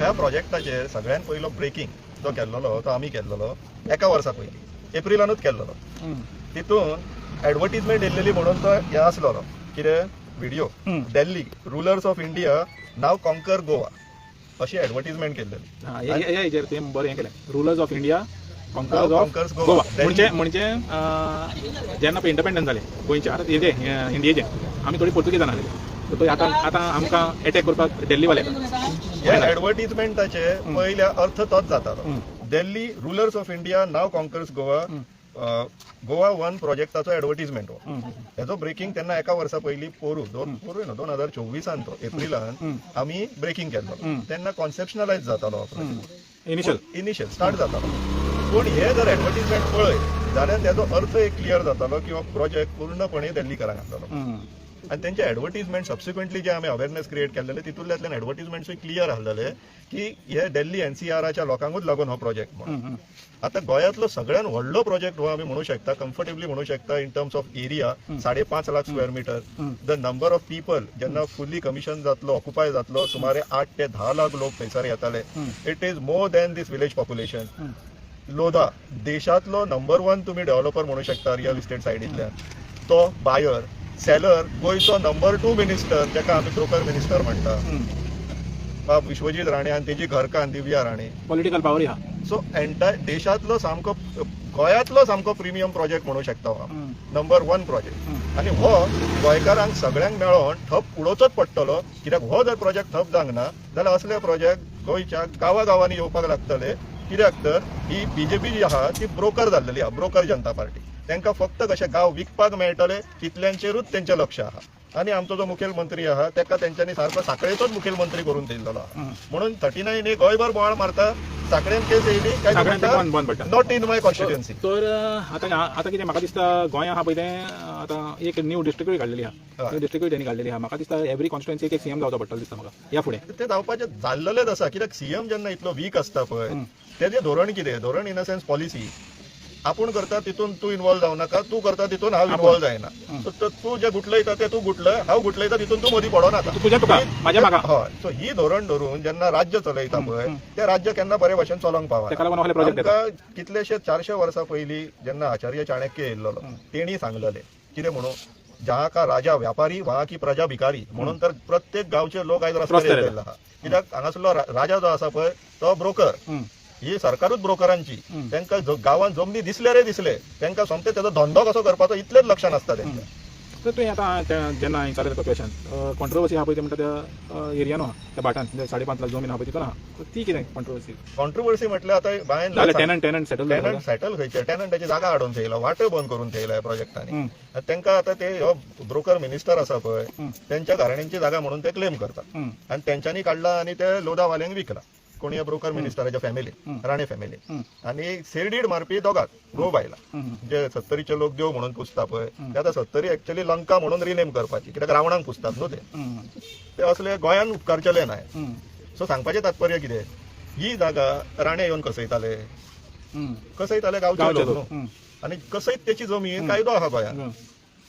ह्या प्रोजेक्टाचेर सगळ्यात पयलो ब्रेकिंग जो केल्लो तो आमी केल्लो एका वर्सा पयलीं एप्रिलानूच केल्लो. तितून एडवर्टिजमेंट येयल्लेली म्हणून तो हे आसलो कितें video Delhi rulers of India now conquer Goa अशी एडवर्टिजमेंट केल्लेली. बरें केलें rulers of India conquers Goa म्हणजे जेन्ना पळय इंडिपेंडन्स जालें गोंयचे आतां हेजे इंडियेचे आमी थोडी पोर्तुगीजान आसलेली तो आतां आमकां अटॅक करपाक दिल्लीवाले ह्या एडवर्टिजमेंटाचे पयल्या अर्थ तोच जातालो. दिल्ली रुलर्स ऑफ इंडिया नाव कॉन्कर्स गोवा गोवा वन प्रोजेक्टाचो एडवर्टिजमेंट हो. हेजो ब्रेकिंग तेन्ना एका वर्सा पयलीं पोरू 2024 तो एप्रिलान आमी ब्रेकिंग केल्लो. तेन्ना कॉन्सेप्शनलायज जातालो इनिशियल स्टार्ट जातालो. पूण हे जर एडवर्टिजमेंट पळय जाल्यार तेजो अर्थ एक क्लियर जातालो की हो प्रोजेक्ट पूर्णपणे दिल्लीकारांक आसतलो. आणि त्यांचे एडवर्टिजमेंट सबसिक्वेंटली जे आम्ही अवेअरनेस क्रिएट केलेले तितूंतल्यातल्यान एडवर्टिजमेंट्सूय क्लियर आसलेले की हे दिल्ली एनसीआरच्या लोकांकूच लागून हो प्रोजेक्ट म्हणून. आता गोंयांतलो सगळ्यात व्हडलो प्रोजेक्ट हो आमी म्हणू शकता कम्फर्टेबली म्हणू शकता in terms of area 5.5 lakh square meter. The number of people जेन्ना फुल्ली कमिशन जातलो ऑक्युपाय जातलो सुमारे 8 ते 10 लाख लोक थंयसर येताले. It is more than this village population. Lodha देशातलो नंबर 1 तुम्ही डेव्हलपर म्हणू शकता रियल इस्टेट सायडींतल्यान. तो बायर सेलर गोयचो नंबर 2 मिनिस्टर जेका आमी ब्रोकर मिनिस्टर म्हणटा विश्वजीत राणे आणि तेजी घरकान दिव्या राणे पॉलिटिकल पावर हा. सो एंटायर देशातलो सामको गोंयांतलो सामको प्रिमियम प्रोजेक्ट म्हणू शकता हो नंबर 1 प्रोजेक्ट. आणि हो गोंयकारांक सगळ्यांक मेळोन ठप उडोवचोच पडटलो कित्याक हो जर प्रोजेक्ट ठप जावंक ना जाल्यार असले प्रोजेक्ट गोंयच्या गांवागांवांनी येवपाक लागतले. कित्याक तर ही बीजेपी जी आहा ती ब्रोकर जाल्लेली आहा ब्रोकर जनता पार्टी. तांकां फक्त कशें गांव विकपाक मेळटले तितल्यांचेरूच तेंचें लक्ष आहा. आणि आमचो जो मुखेलमंत्री आहा ताका तेंच्यांनी सारको सांखळेचोच मुखेलमंत्री करून दिल्लो आहा. म्हणून 39 एक गोंयभर बोवाळ मारता सांखळेन केस येयली काय नॉट इन माय कॉन्स्टिट्युएन्सी. तर आतां कितें म्हाका दिसता गोंय आहा पळय तें आतां एक न्यू डिस्ट्रिक्टूय काडलेली आहा. डिस्ट्रिक्टूय तेणी काडलेली आहा. म्हाका दिसता एवरी कॉन्स्टिट्युएन्सी एक सीएम जावचो पडटलो दिसता म्हाका ह्या फुडें. ते जावपाचें जाल्लेलेच आसा कित्याक सीएम जेन्ना इतलो वीक आसता पळय तेजें धोरण कितें धोरण इन अ सेन्स पॉलिसी. आपूण करता तितून तूं इन्वॉल्व जावं नाका तूं करता तितून हांव इन्वॉल्व जायना. तूं जे गुटलयता ते तूं गुटलय हांव गुटलयता तितून तूं मदीं पडो नाका. हय सो ही धोरण धरून जेन्ना राज्य चलयता पळय ते राज्य केन्ना बरे भशेन चलोवंक पावना. कितलेशे 400 वर्सां पयलीं जेन्ना आचार्य चाणक्य येयल्लो तेणी सांगलेले कितें म्हणून जहाँ का राजा व्यापारी वहाँ की प्रजा भिकारी. म्हणून तर प्रत्येक गांवचे लोक आयज रस्त्यार येयल्ले आहा. कित्याक हांगासरलो राजा जो आसा पळय तो ब्रोकर. ही सरकारूच ब्रोकरांची. तांकां गांवांत जमनी दिसले रे दिसले तांकां सोमते तेजो धंदो कसो करपाचो इतलेच लक्षांत आसता तेंच्या. तर तुवें आतां जेन्ना विचारलें तो क्वेश्चन कॉन्ट्रोवर्सी आहा पळय ते म्हणटा त्या एरियान आहा त्या भाटान 5.5 लाख जमीन आहा पळय तितून आहा ती कितें कॉन्ट्रोवर्सी म्हटल्यार आतां बायन टेनंट सेटल खंयचे टेनंटाची जागा हाडून थेयला वाटो बंद करून थेयला ह्या प्रोजेक्टांनी. तांकां आतां ते ब्रोकर मिनिस्टर आसा पळय तेंच्या घराण्यांची जागा म्हणून ते क्लेम करतात आनी तेंच्यांनी काडला आनी ते लोधावाल्यांक विकला. कोणी ब्रोकर मिनिस्टराच्या फॅमिली राणे फॅमिली. आणि सेडीड मारपी दोगात घोव बायला जे 70चे लोक देव म्हणून पुजता पळय ते आतां 70 एक्चुअली लंका म्हणून रिनेम करपाची कित्याक रावणांक पुजतात न्हू ते असले गोंयान उपकारचेले न्हय. सो सांगपाचें तात्पर्य कितें ही जागा राणे येवन कसयताले गांवचे लोक न्हू. आनी कसयत तेची जमीन कायदो आहा गोंयांत.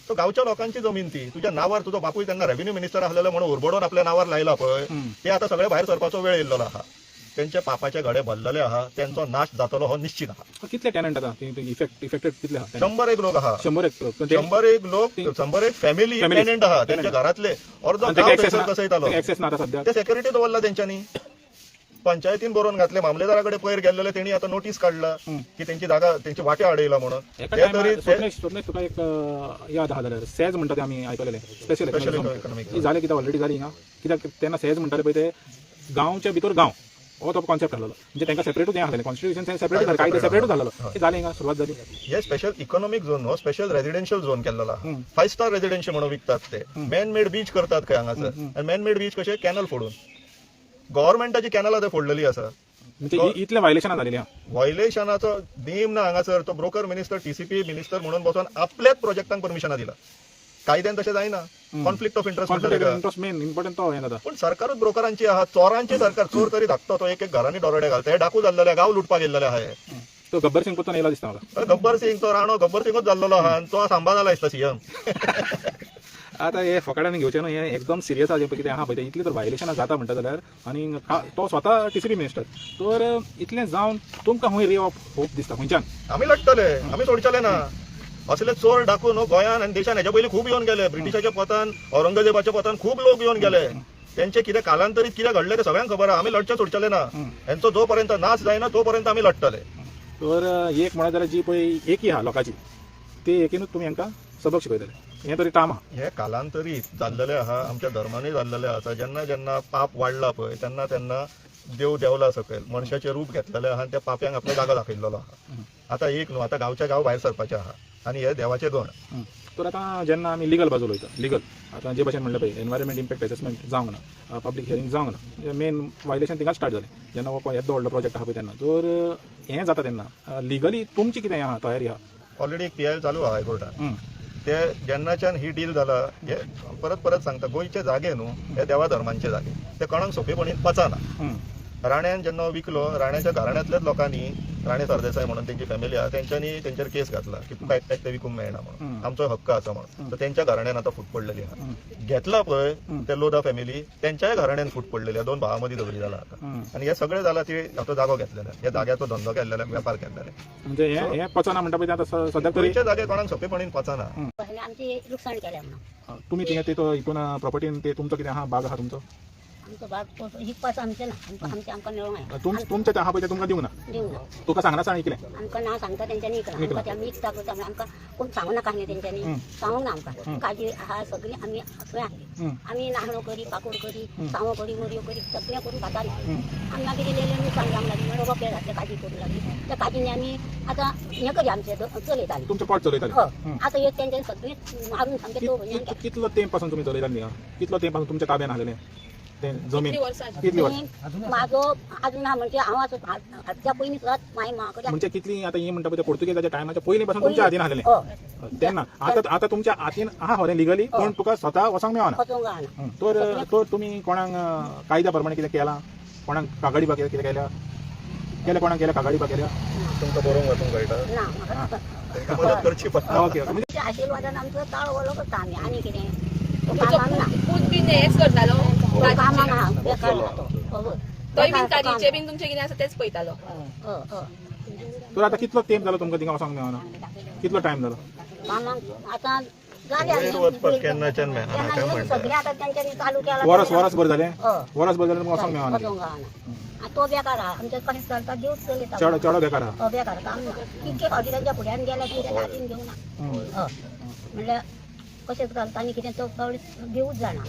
तो गांवच्या लोकांची जमीन ती तुझ्या नावार तुजो बापूय तेन्ना रेव्हेन्यू मिनिस्टर आसलेलो म्हणून उरबडोन आपल्या नावार लायला पळय ते आतां सगळे भायर सरपाचो वेळ येयल्लो आहा. त्यांचे पापाचे घडे भरलेले आहा त्यांचो नाश जातलो हो निश्चित आहा. कितले टॅनंट आहा इफेक्टेड कितले आहा 100 लोक आहा. 100 फॅमिली टॅनंट आहा त्यांच्या घरातले अर्धो कसयतालो ते सेक्युरिटी दवरला तेंच्यांनी. पंचायतीन बरोवन घातले मामलेदारा कडेन पयर गेल्लेले तेणी आतां नोटीस काडला की तेंची जागा तेंची वाटे आडयला म्हणून. तुका एक याद आहा जाल्यार सेज म्हणटा ते आमी आयकलेले स्पेशल इकॉनॉमिक जालें कित्याक ऑलरेडी जाली हिंगा कित्याक तेन्ना सेज म्हणटाले पळय ते गांवच्या भितर गांव हो तो कॉन्सेप्ट आसलो म्हणजे तांकां सेपरेटूच हें आसलें कॉन्स्टिट्युशन सेपरेट कायदे सेपरेटूच जालो. ते जालें हिंगा सुरवात जाली. हे स्पेशल इकॉनॉमिक झोन हो स्पेशल रेजिडेन्शियल झोन केल्लो आहा. 5 स्टार रेजिडेन्शियल म्हणून विकतात ते. मॅन मेड बीच करतात खंय हांगासर आनी मॅन मेड बीच कशें कॅनल फोडून गव्हर्नमेंटाची कॅनलां थंय फोडलेली आसा. इतले व्हायलेशनां जालेली आहा. व्हायलेशनाचो नेम ना हांगासर. तो ब्रोकर मिनिस्टर टीसीपी मिनिस्टर म्हणून बसून आपल्याच प्रोजेक्टांक परमिशनां दिला. कायद्यान तशें जायना. Conflict of interest main important तो हें जाता. पण सरकारूच ब्रोकरांची आहा. चोरांची सरकार चोर तरी धाकतो तो एक घरांनी दरोडे घालता. हे डाकू जाल्लेले गांव लुटपाक गेल्लेले आहा. तो गब्बर सिंग पोतून येयला दिसता म्हाका. गब्बर सिंग तो राणो गब्बर सिंगूच जाल्लो आहा आनी तो सांबाळायला दिसता सीएम. आता हे फकाड्यान घेवचें न्हू, हे एकदम सिरियस आहा कितें आहा पळय तें. इतली तर व्हायलेशनां जाता म्हणटा जाल्यार, आनी तो स्वता TCP मिनिस्टर, तर इतलें जावन तुमकां खंय रे ऑफ होप दिसता खंयच्यान? आम्ही लढतले, आम्ही सोडचले ना. असले चोर डाकू न्हू गोंयान आनी देशान हेच्या पयलीं खूब येवन गेले. ब्रिटिशाच्या पतान, औरंगजेबाच्या पतान खूब लोक येवन गेले. त्यांचे कितें कालांतरीत कितें घडलें ते सगळ्यांक खबर आहा. आमी लढचे सोडचले ना. हेंचो जो पर्यंत नाश जायना तो पर्यंत आमी लढतले. तर एक म्हणत जाल्यार जी पळय एकी आहा लोकांची, ते एकीनूच तुमी हांकां सबक शिकयतले, हें तरी काम आहा. हे कालांतरीत जाल्लेले आहा, आमच्या धर्मानूय जाल्लेले आसा. जेन्ना जेन्ना पाप वाडला पळय तेन्ना तेन्ना देव देवला सकयल मनशाचें रूप घेतलेलें आहा आनी त्या पाप्यांक आपलो जागो दाखयल्लो आहा. आतां एक न्हू, आतां गांवच्या गांव भायर सरपाचें आहा आनी हे देवाचें गण. तर आतां जेन्ना आमी लिगल बाजू उलयता, लिगल आतां जे भशेन म्हणलें पळय एनवायरमेंट इम्पॅक्ट एसेसमेंट जावंक ना, पब्लीक हियरिंग जावंक ना, मेन वायलेशन थिंगाच स्टार्ट जालें जेन्ना हो येदो व्हडलो प्रोजेक्ट आहा पळय तेन्ना. तर हें जाता तेन्ना लिगली तुमची कितें आहा तयारी आहा? ऑलरेडी एक PIL चालू आहा हायकोर्टान. ते जेन्नाच्यान ही डील जाला, हे परत परत सांगता गोंयचे जागे न्हू हे देवा धर्मांचे जागे, ते कोणाक सोंपेपणीन पचना. राण्यान जेन्ना विकलो, राण्याच्या घराण्यांतल्याच लोकांनी, राणे सरदेसाय म्हणून त्यांची फॅमिली आहा, तेंच्यांनी तेंचेर केस घातला की तुका एकट्याक ते विकूंक मेळना म्हणून, आमचो हक्क आसा म्हणून. तर तेंच्या घराण्यान आतां फूट पडलेली आहा. घेतला पळय ते लोधा फॅमिली, तेंच्याय घराण्यान फूट पडलेली आहा. दोन भावां मदीं झगडी जाला आतां. आनी हे सगळें जाला ती तो जागो घेतलेला, हे जाग्याचो धंदो केल्लेला, वेपार केल्लेले. म्हणजे हे पचना म्हणटा पळय ते आतां सद्याक तरी गोंयचे जागे कोणाक सोंपेपणीन पचना. आमची लुकसाण केल्या म्हणून तुमी थिंगा ते हितून प्रॉपर्टीन ते तुमचो कितें आहा, बाग आहा तुमचो? आमचो भाग हिकपाचो आमचे ना, आमकां मेळोंक जाय. तुमचें तें आहा पळय तें तुमकां दिवंक ना, दिवंक ना. तुका सांगना सांग इकलें. आमकां नांव सांगता तेंच्यांनी आमकां ते आमी विकता करता म्हणून आमकां कोण सांगूं नाका न्ही तेंच्यांनी, सांगूंक ना आमकां. काजी आहा सगळी आमी थंय आहली. आमी नाहणो करी, पाकूड करी, सावो करी, मोरयो करी सगळें करून खाताली. आमी मागीर इल्लें नुकसाण जावंक लागली म्हणून रोपें घातले, काजी करूंक लागली. त्या काजींनी आमी आतां हें करी आमचें चलयताली. तुमचें पोट चलयताले? हय. आतां एक तेंच्यांनी सगळें मारून सामकें तो कितलो तेंप पासून तुमी चलयताले थिंगा? कितलो तेंप पासून तुमच्या ताब्यान आसलेलें तें जमीन? कितली वर्सां? म्हाजो अजून ना, म्हणजे हांव हाच्या पयलीं सुद्दां माय म्हाका म्हणजे कितली आतां ही म्हणटा पळय पोर्तुगेजाच्या टायमाच्या पयलीं पासून तुमच्या हातीन आसलेलें तेन्ना? आतां तुमच्या हातीन आहा खरें लिगली, पण तुका स्वता वचोंक मेळना. वचोंक गावना. तर तुमी कोणाक कायद्या प्रमाणे कितें केलां? कोणाक कागाडी बा कितें केल्या? कोणाक केल्या कागाडी बा केल्या? तुमकां बरोवंक वचूंक कळटा, ना म्हाका तेंकां मदत करची पडटा. Okay okay. म्हणजे त्या आशिर्वादान आमचो ताळ वलो करता आमी. आनी कितें तो कामाक ना, पूत बीन हेच करतालो, तो कामाक ना, बेकार ना तो. तोय बीन काजीचे बीन तुमचे कितें आसा तेच पळयतालो. तर आतां कितलो तेंप जालो तुमकां थिंगा वचोंक मेळना? कितलो टायम जालो? कामाक आतां जालें वयर वचपाक केन्नाच्यान मेळना काय तेन्ना म्हणटा. सगळें आतां तेंच्यांनी चालू केलां. वरस भर जालें? हय. वरस भर जालें तुमकां वचोंक मेळना? वचोंक गावना. आनी तो बेकार आहा, आमचे कशें चलता दिवच चलयता. चेडो बेकार आहा? बेकार काम ना. कितके फावटी तेंच्या फुड्यान गेल्या की तें हातीन घेवना. म्हणल्यार कशें चलता आनी कितें तो दिवूच जाणा.